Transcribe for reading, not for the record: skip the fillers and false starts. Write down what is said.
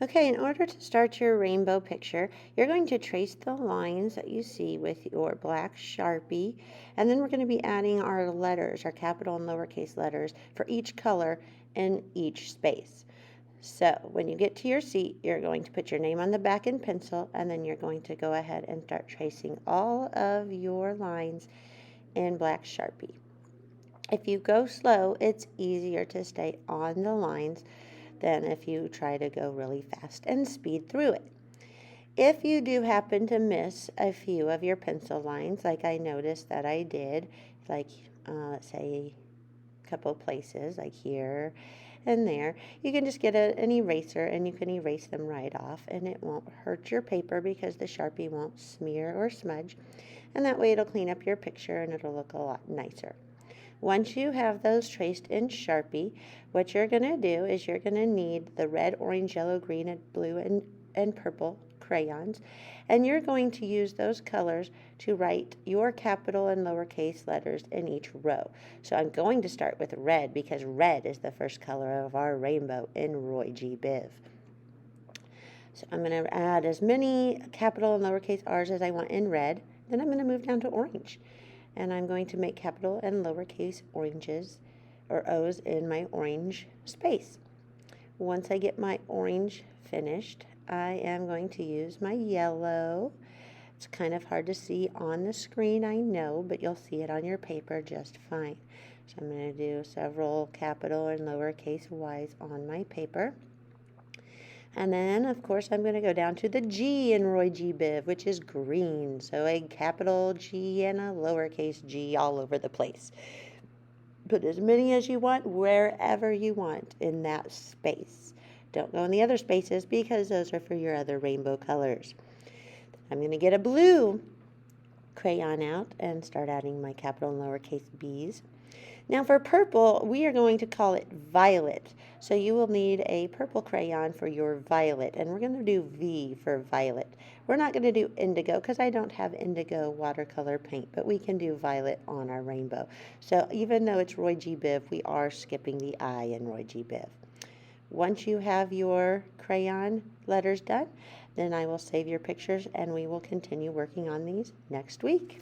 Okay, in order to start your rainbow picture, you're going to trace the lines that you see with your black Sharpie, and then we're going to be adding our letters, our capital and lowercase letters for each color in each space. So when you get to your seat, you're going to put your name on the back in pencil, and then you're going to go ahead and start tracing all of your lines in black Sharpie. If you go slow, it's easier to stay on the lines than if you try to go really fast and speed through it. If you do happen to miss a few of your pencil lines, like I noticed that I did, like let's say a couple places, like here and there, you can just get an eraser and you can erase them right off, and it won't hurt your paper because the Sharpie won't smear or smudge, and that way it'll clean up your picture and it'll look a lot nicer. Once you have those traced in Sharpie, what you're going to do is you're going to need the red, orange, yellow, green, and blue, and purple crayons, and you're going to use those colors to write your capital and lowercase letters in each row. So I'm going to start with red because red is the first color of our rainbow in Roy G. Biv. So I'm going to add as many capital and lowercase r's as I want in red. Then I'm going to move down to orange, and I'm going to make capital and lowercase oranges or O's in my orange space. Once I get my orange finished, I am going to use my yellow. It's kind of hard to see on the screen, I know, but you'll see it on your paper just fine. So I'm going to do several capital and lowercase y's on my paper. And then, of course, I'm going to go down to the G in Roy G. Biv, which is green. So a capital G and a lowercase g all over the place. Put as many as you want, wherever you want in that space. Don't go in the other spaces because those are for your other rainbow colors. I'm going to get a blue crayon out and start adding my capital and lowercase b's. Now for purple, we are going to call it violet. So you will need a purple crayon for your violet, and we're going to do V for violet. We're not going to do indigo because I don't have indigo watercolor paint, but we can do violet on our rainbow. So even though it's Roy G. Biv, we are skipping the I in Roy G. Biv. Once you have your crayon letters done, then I will save your pictures and we will continue working on these next week.